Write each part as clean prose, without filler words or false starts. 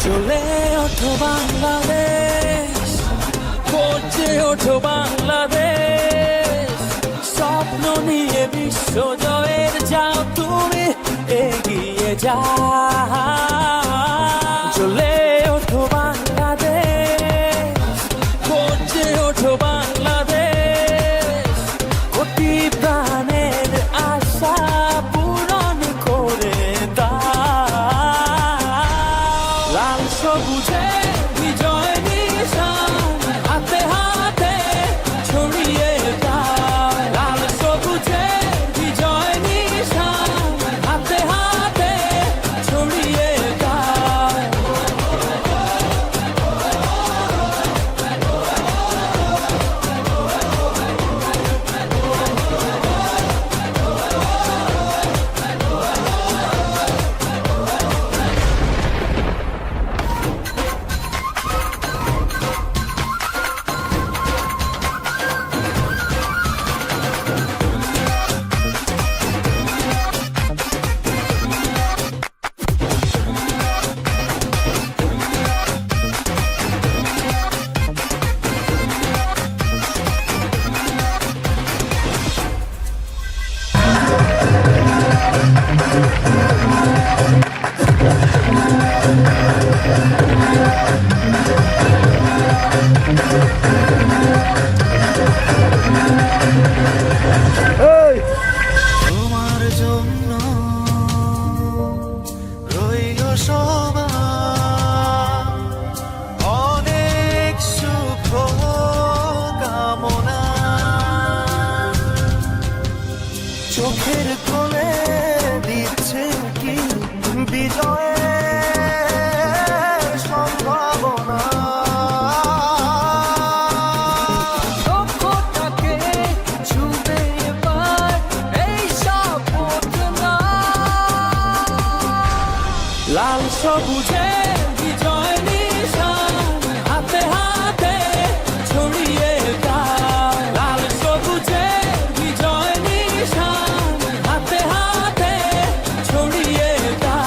চলে ওঠো বাংলাদেশ, গর্জে ওঠো বাংলাদেশ, স্বপ্ন নিয়ে বিশ্ব জয়ের যাও তুমি এগিয়ে যাও। চলে ওঠো বাংলাদেশ, গর্জে ওঠো বাংলাদেশ, কোটি প্রাণের আশা পূরণ করে দাও। লাল সবুজে বিজয় নিশান হাতে হাতে ছড়িয়ে দাও। লাল সবুজে বিজয় নিশান হাতে হাতে ছড়িয়ে দাও। তোমার জন্য রইল সবার অনেক শুভ কামনা। চোখের কোণে দিচ্ছে কি বিজয়ের সম্ভাবনা। লক্ষ্যটাকে ছুঁবে এবার এই সাপোর্টনা। লাল সবুজে বিজয় নিশান হাতে হাতে ছড়িয়ে দাও। লাল সবুজে বিজয় নিশান হাতে হাতে ছড়িয়ে দাও।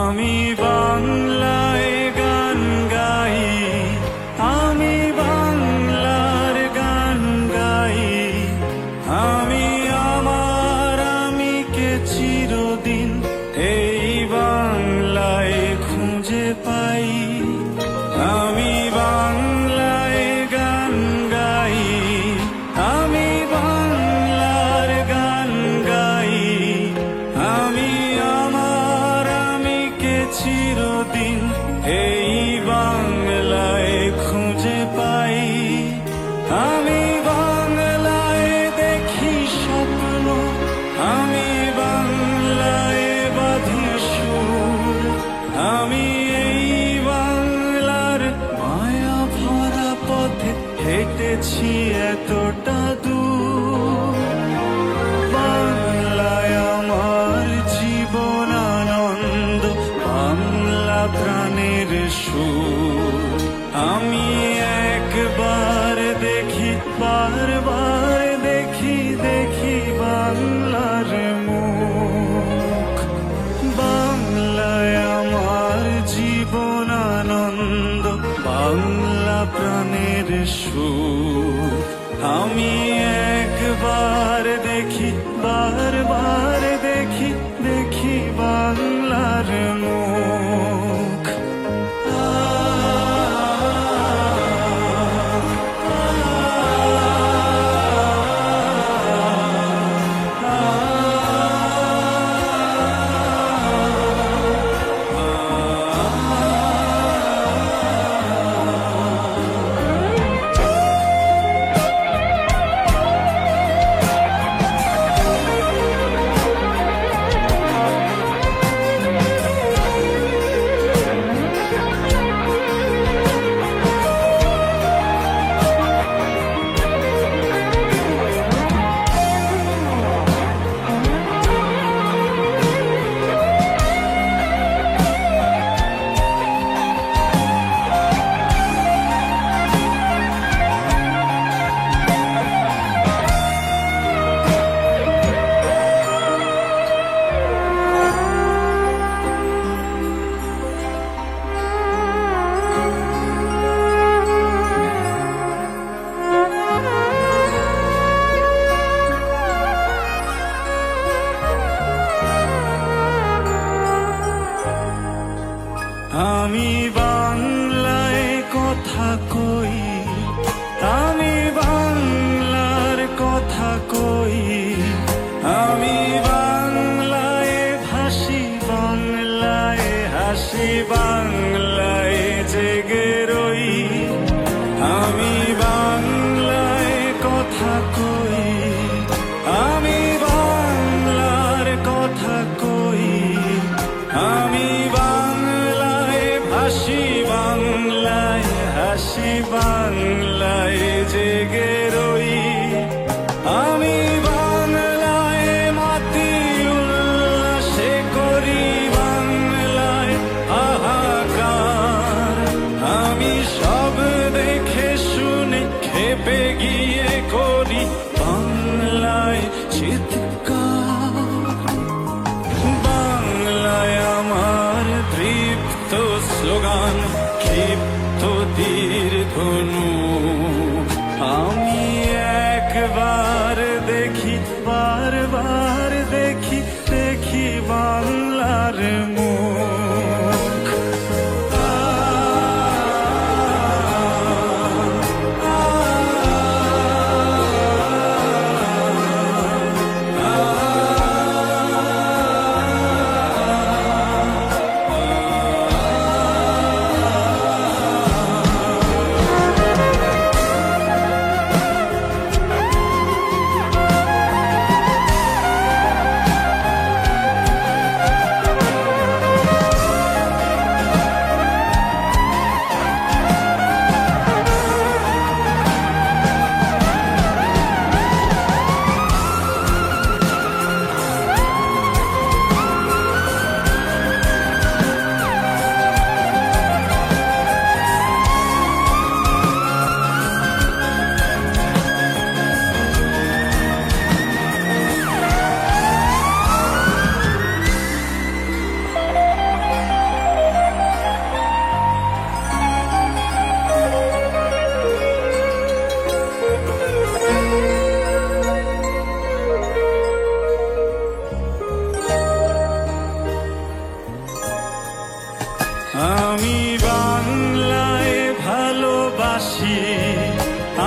আমি বাংলায় গান গাই, আমি বাংলার গান গাই, আমি আমার আমিকে চিরদিন এই বাংলায় খুঁজে পাই। আমি বাংলায় গান গাই, আমি বাংলার গান গাই, আমি আমার আমিকে চিরদিন এই বাংলায় খুঁজে পাই। আমি বাংলায় দেখি স্বপ্ন, আমি বাংলায় বাঁধি সুর, আমি এই বাংলার মায়া ভরা পথে হেঁটেছি এতটা দূর। বাংলায় আমার জীবন আনন্দ, বাংলা প্রাণের সুর। আমি একবার দেখি, বারবার দেখি, দেখি বাংলার মুখ। বাংলায় আমার জীবন আনন্দ, বাংলা প্রাণের সুর। আমি একবার দেখি, বারবার দেখি, দেখি বাংলার মুখ। আমি বাংলায় কথা কই, আমি বাংলার কথা কই, আমি বাংলায় ভাসি, বাংলায় হাসি, বাংলায় জেগে রই। আমি বাংলায় কথা কই, আমি বাংলার কথা কই, আমি বাংলায় ভাসি, বাংলায় হাসি, বাংলায় জেগে রই। আমি বাংলায় মাতি উল্লাসে করি, বাংলায় হাহাকার। আমি সব দেখে শুনে খেপে গিয়ে করি বাংলায় চিৎকার। বাংলায় আমার তৃপ্ত স্লোগান, ক্ষিপ্ত তীর ধনু। আমি একবার দেখি, বারবার দেখি, দেখি বাংলার মুখ। আমি বাংলায় ভালোবাসি,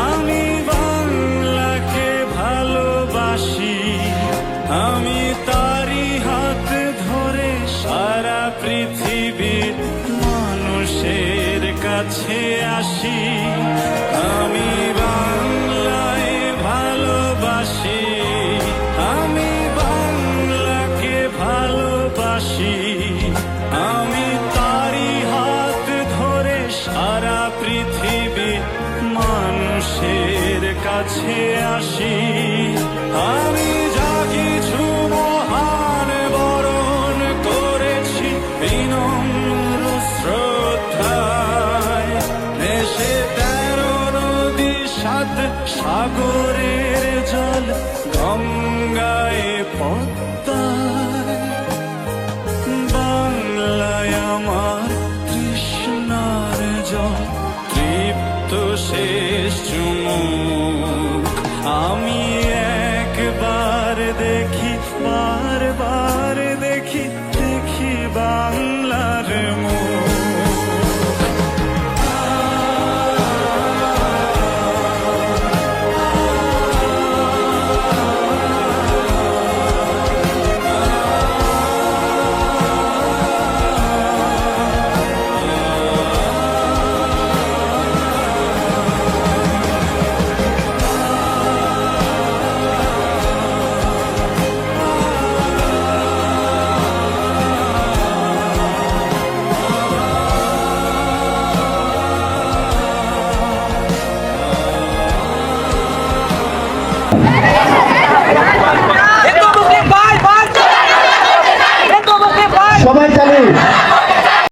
আমি বাংলাকে ভালোবাসি। আমি তারি হাত ধরে সারা পৃথিবীর মানুষের কাছে আসি। আমি বাংলায় ভালোবাসি, আমি বাংলাকে ভালোবাসি। আমি তারি হাত ধরে সারা পৃথিবীর মানুষের কাছে আসি। আমি যা কিছু মহান বরণ করেছি বিনম্র শ্রদ্ধায়। দেশে 13 নদী, 7 সাগরের জল, গঙ্গায় পদ্মায়। বাংলায় আমার তৃষ্ণার জল, তৃপ্ত শেষ চুমুক। আমি একবার দেখি, বারবার দেখি, দেখি বাংলার মুখ।